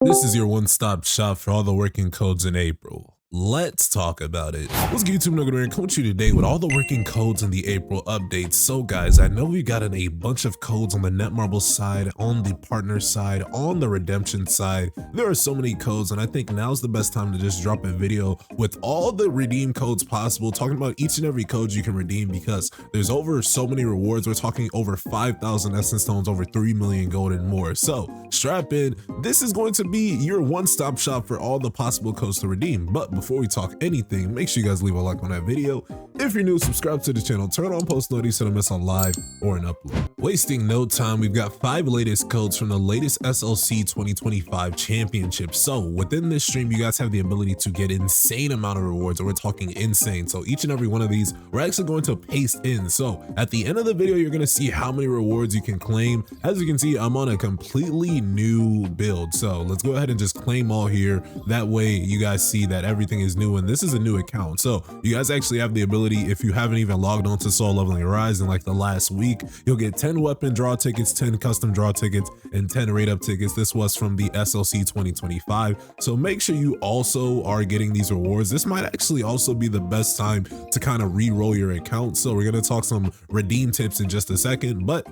This is your one-stop shop for all the working codes in April. Let's talk about it. What's good, YouTube? NoGoodEman coming to you today with all the working codes in the April updates. So guys, I know we got a bunch of codes on the Netmarble side, on the partner side, on the redemption side. There are so many codes, and I think now's the best time to just drop a video with all the redeem codes possible, talking about each and every code you can redeem, because there's over so many rewards. We're talking over 5,000 essence stones, over 3 million gold and more. So strap in. This is going to be your one-stop shop for all the possible codes to redeem. But before we talk anything, make sure you guys leave a like on that video. If you're new, subscribe to the channel, turn on post notifications so you don't miss on live or an upload. Wasting no time, we've got 5 latest codes from the latest SLC 2025 championship. So within this stream, you guys have the ability to get insane amount of rewards, and we're talking insane. So each and every one of these, we're actually going to paste in. So at the end of the video, you're going to see how many rewards you can claim. As you can see, I'm on a completely new build. So let's go ahead and just claim all here. That way you guys see that everything is new, and this is a new account. So you guys actually have the ability, if you haven't even logged on to Soul Leveling Rise in like the last week, you'll get 10 weapon draw tickets, 10 custom draw tickets, and 10 rate up tickets. This was from the SLC 2025. So make sure you also are getting these rewards. This might actually also be the best time to kind of re-roll your account. So we're going to talk some redeem tips in just a second, but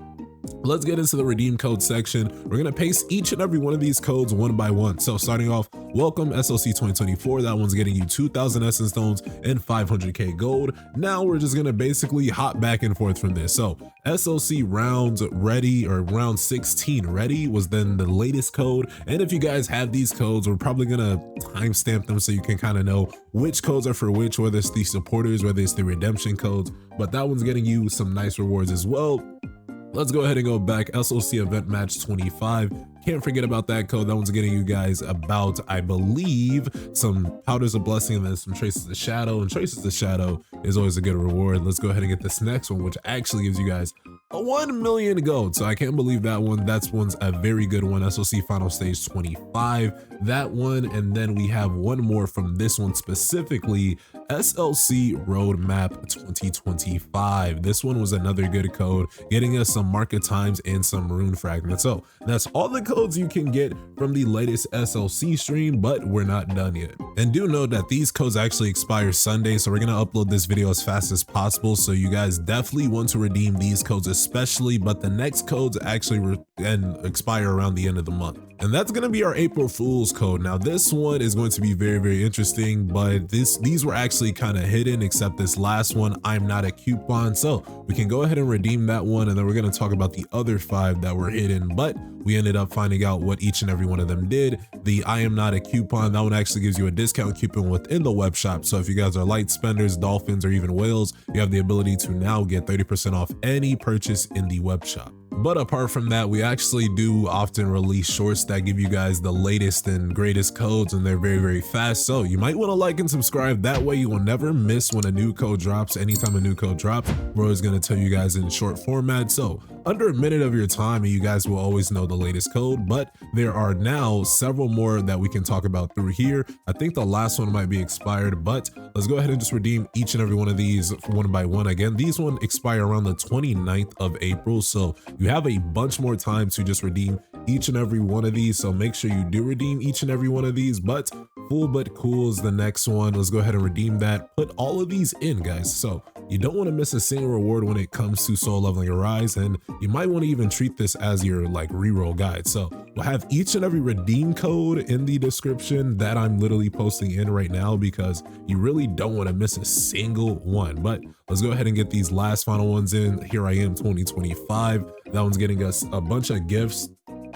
let's get into the redeem code section. We're gonna paste each and every one of these codes one by one. So starting off, welcome SLC 2024. That one's getting you 2,000 essence stones and 500k gold. Now we're just gonna basically hop back and forth from this. So SLC rounds ready, or round 16 ready, was then the latest code. And if you guys have these codes, we're probably gonna timestamp them so you can kind of know which codes are for which, whether it's the supporters, whether it's the redemption codes. But that one's getting you some nice rewards as well. Let's go ahead and go back. SLC event match 25. Can't forget about that code. That one's getting you guys about, I believe, some powders of blessing and then some traces of shadow. And traces of shadow is always a good reward. Let's go ahead and get this next one, which actually gives you guys a 1 million gold. So I can't believe that one. One's a very good one. SLC final stage 25. That one, and then we have one more from this one specifically, SLC roadmap 2025. This one was another good code, getting us some market times and some rune fragments. So that's all the codes you can get from the latest SLC stream, but we're not done yet. And do know that these codes actually expire Sunday, so we're gonna upload this video as fast as possible. So you guys definitely want to redeem these codes especially, but the next codes actually expire around the end of the month. And that's going to be our April Fool's code. Now this one is going to be very, very interesting, but these were actually kind of hidden, except this last one, I'm not a coupon. So we can go ahead and redeem that one, and then we're going to talk about the other 5 that were hidden, but we ended up finding out what each and every one of them did. The I am not a coupon, that one actually gives you a discount coupon within the web shop. So if you guys are light spenders, dolphins, or even whales, you have the ability to now get 30% off any purchase in the web shop. But apart from that, we actually do often release shorts that give you guys the latest and greatest codes, and they're very, very fast. So you might want to like and subscribe. That way you will never miss when a new code drops. Anytime a new code drops, we're always going to tell you guys in short format. So under a minute of your time, and you guys will always know the latest code. But there are now several more that we can talk about through here. I think the last one might be expired, but let's go ahead and just redeem each and every one of these one by one. Again, these one expire around the 29th of April. So you have a bunch more time to just redeem each and every one of these. So make sure you do redeem each and every one of these. But FOOLBUTCOOL is the next one. Let's go ahead and redeem that. Put all of these in, guys. So you don't want to miss a single reward when it comes to Soul Leveling Rise, and you might want to even treat this as your like reroll guide. So we'll have each and every redeem code in the description that I'm literally posting in right now, because you really don't want to miss a single one. But let's go ahead and get these last final ones in. Here I am 2025. That one's getting us a bunch of gifts.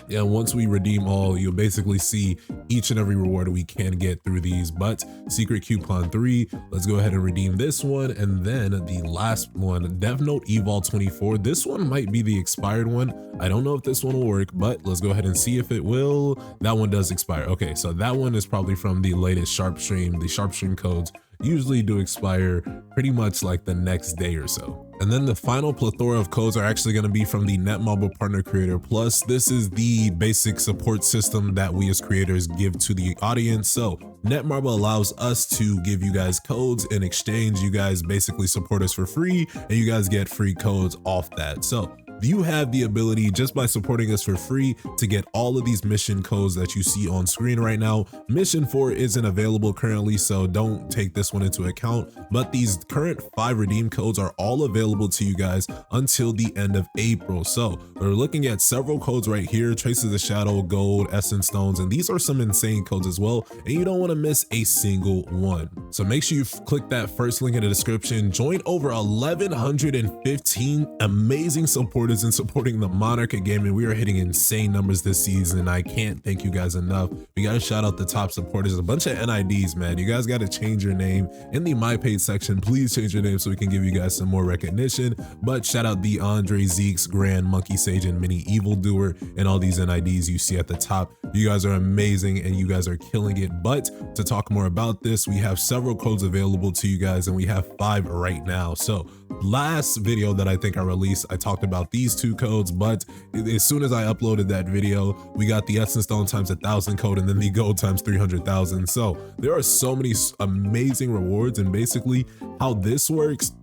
And once we redeem all, you'll basically see each and every reward we can get through these. But secret coupon 3, let's go ahead and redeem this one. And then the last one, Dev Note Evol 24. This one might be the expired one. I don't know if this one will work, but let's go ahead and see if it will. That one does expire. Okay, so that one is probably from the latest Sharp Stream. The Sharp Stream codes usually do expire pretty much like the next day or so. And then the final plethora of codes are actually going to be from the Netmarble Partner Creator Plus. This is the basic support system that we as creators give to the audience. So Netmarble allows us to give you guys codes in exchange. You guys basically support us for free, and you guys get free codes off that. So you have the ability, just by supporting us for free, to get all of these mission codes that you see on screen right now. Mission 4 isn't available currently, so don't take this one into account, but these current 5 redeem codes are all available to you guys until the end of April. So we're looking at several codes right here: Traces of Shadow, Gold, Essence Stones, and these are some insane codes as well, and you don't want to miss a single one. So make sure you click that first link in the description. Join over 1,115 amazing supporters in supporting the Monarch of Gaming. We are hitting insane numbers this season. I can't thank you guys enough. We gotta shout out the top supporters, a bunch of NIDs, man. You guys gotta change your name in the My Page section. Please change your name so we can give you guys some more recognition. But shout out the Andre, Zeeks, Grand, Monkey Sage, and Mini Evildoer, and all these NIDs you see at the top. You guys are amazing and you guys are killing it. But to talk more about this, we have several codes available to you guys, and we have 5 right now. So last video that I think I released, I talked about these 2 codes, but as soon as I uploaded that video, we got the Essence Stone times 1,000 code and then the Gold times 300,000. So there are so many amazing rewards, and basically how this works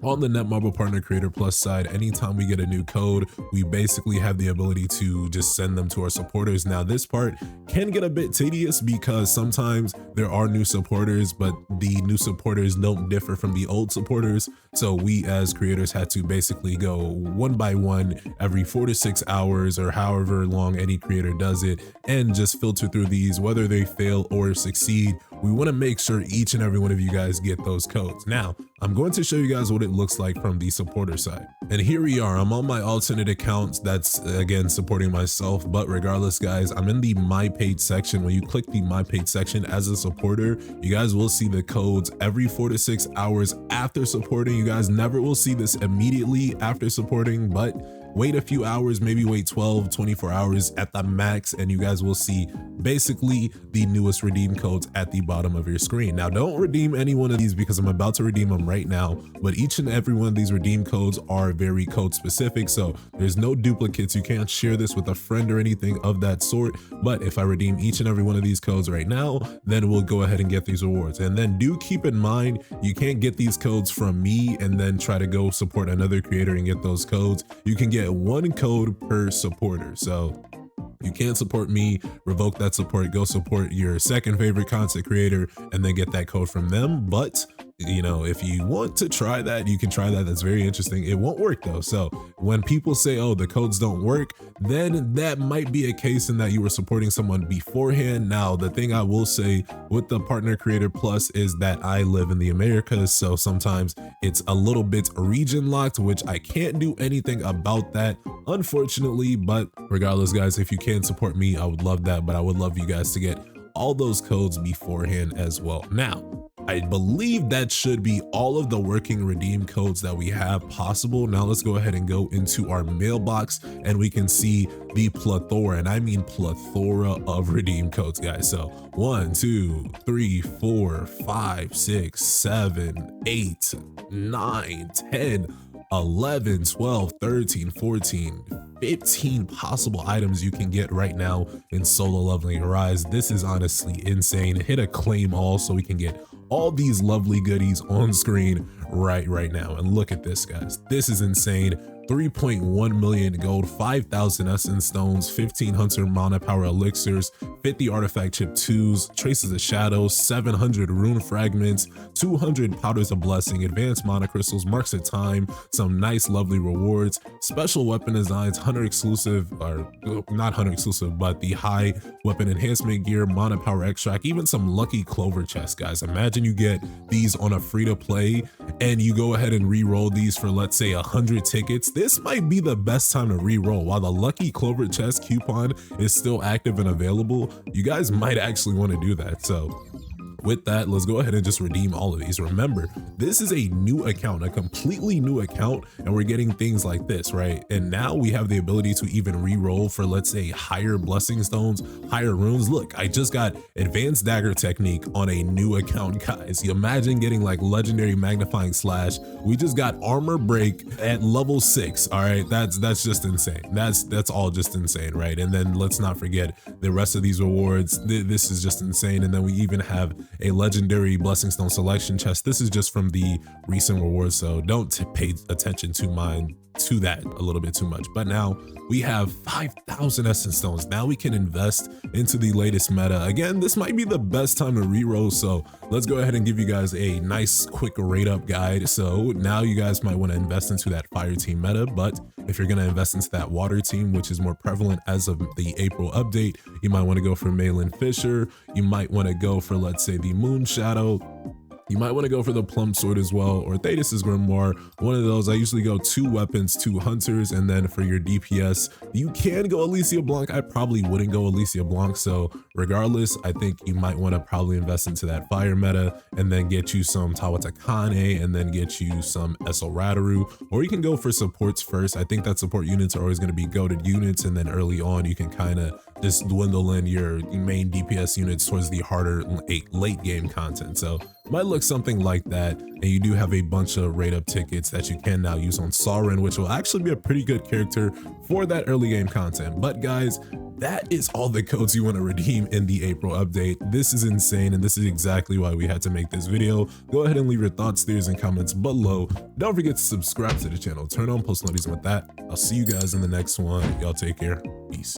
on the Netmarble Partner Creator Plus side, anytime we get a new code, we basically have the ability to just send them to our supporters. Now this part can get a bit tedious because sometimes there are new supporters, but the new supporters don't differ from the old supporters. So we as creators had to basically go one by one every 4 to 6 hours, or however long any creator does it, and just filter through these, whether they fail or succeed. We want to make sure each and every one of you guys get those codes. Now, I'm going to show you guys what it looks like from the supporter side. And here we are. I'm on my alternate account that's, again, supporting myself. But regardless, guys, I'm in the My Page section. When you click the My Page section as a supporter, you guys will see the codes every 4 to 6 hours after supporting. You guys never will see this immediately after supporting, but wait a few hours, maybe wait 12, 24 hours at the max, and you guys will see basically the newest redeem codes at the bottom of your screen. Now, don't redeem any one of these because I'm about to redeem them right now, but each and every one of these redeem codes are very code specific, so there's no duplicates. You can't share this with a friend or anything of that sort. But if I redeem each and every one of these codes right now, then we'll go ahead and get these rewards. And then do keep in mind, you can't get these codes from me and then try to go support another creator and get those codes. You can get 1 code per supporter. So you can't support me, revoke that support, go support your second favorite content creator and then get that code from them. But you know, if you want to try that, you can try that. That's very interesting. It won't work though. So when people say, oh, the codes don't work, then that might be a case in that you were supporting someone beforehand. Now, the thing I will say with the Partner Creator Plus is that I live in the Americas, so sometimes it's a little bit region locked, which I can't do anything about that, unfortunately. But regardless, guys, if you can support me, I would love that. But I would love you guys to get all those codes beforehand as well. Now, I believe that should be all of the working redeem codes that we have possible. Now let's go ahead and go into our mailbox and we can see the plethora, and I mean plethora of redeem codes, guys. So 1, 2, 3, 4, 5, 6, 7, 8, 9, 10, 11, 12, 13, 14, 15 possible items you can get right now in Solo Leveling Rise. This is honestly insane. Hit a claim all so we can get all these lovely goodies on screen right now. And look at this, guys. This is insane. 3.1 million gold, 5,000 essence stones, 15 hunter mana power elixirs, 50 artifact chip 2s, traces of shadow, 700 rune fragments, 200 powders of blessing, advanced mana crystals, marks of time, some nice lovely rewards, special weapon designs, hunter exclusive, or not hunter exclusive, but the high weapon enhancement gear, mana power extract, even some lucky clover chests, guys. Imagine you get these on a free to play and you go ahead and re-roll these for, let's say, 100 tickets. This might be the best time to re-roll. While the lucky clover chest coupon is still active and available, you guys might actually want to do that. So with that, let's go ahead and just redeem all of these. Remember, this is a new account, a completely new account, and we're getting things like this, right? And now we have the ability to even re-roll for, let's say, higher blessing stones, higher runes. Look, I just got advanced dagger technique on a new account, guys. You imagine getting like legendary magnifying slash. We just got armor break at level 6. All right, that's just insane. That's all just insane, right? And then let's not forget the rest of these rewards. This is just insane. And then we even have a legendary blessing stone selection chest. This is just from the recent rewards, so don't pay attention to mine. to that a little bit too much. But now we have 5,000 essence stones. Now we can invest into the latest meta. Again, this might be the best time to reroll, so let's go ahead and give you guys a nice quick rate up guide. So now you guys might want to invest into that fire team meta, but if you're going to invest into that water team, which is more prevalent as of the April update, you might want to go for Malin Fisher. You might want to go for, let's say, the Moon Shadow. You might want to go for the Plum Sword as well, or Thetis' Grimoire. One of those. I usually go 2 weapons, 2 hunters, and then for your DPS, you can go Alicia Blanc. I probably wouldn't go Alicia Blanc, so regardless, I think you might want to probably invest into that fire meta, and then get you some Tawatakane, and then get you some Esolradaru, or you can go for supports first. I think that support units are always going to be goated units, and then early on, you can kind of just dwindle in your main DPS units towards the harder late game content. So might look something like that, and you do have a bunch of rate up tickets that you can now use on Sauron, which will actually be a pretty good character for that early game content. But guys, that is all the codes you want to redeem in the April update. This is insane, and this is exactly why we had to make this video. Go ahead and leave your thoughts, theories, and comments below. Don't forget to subscribe to the channel, turn on post notifications with that. I'll see you guys in the next one. Y'all take care. Peace.